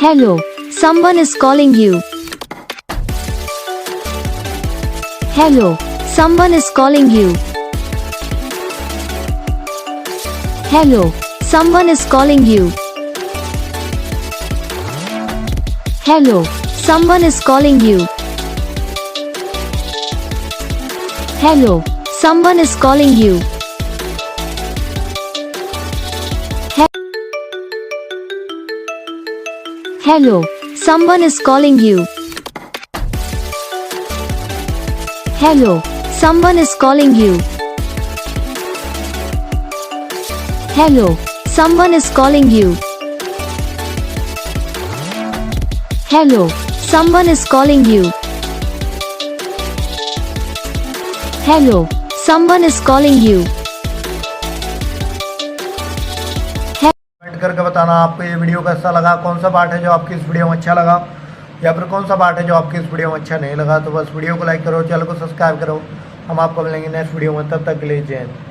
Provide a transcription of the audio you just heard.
Hello, someone is calling you. Hello, someone is calling you. Hello, someone is calling you. Hello, someone is calling you. Hello, someone is calling you. Hello, someone is calling you. Hello, someone is calling you. Hello, someone is calling you. Hello, someone is calling you. Hello, someone is calling you. Comment करके बताना आपको ये video कैसा लगा, कौन सा part है जो आपकी इस वीडियो में अच्छा लगा या फिर कौन सा पार्ट है जो आपकी इस वीडियो में अच्छा नहीं लगा। तो बस वीडियो को लाइक करो, चैनल को सब्सक्राइब करो। हम आपको मिलेंगे नेक्स्ट वीडियो में, तब तक के लिए जय हिंद।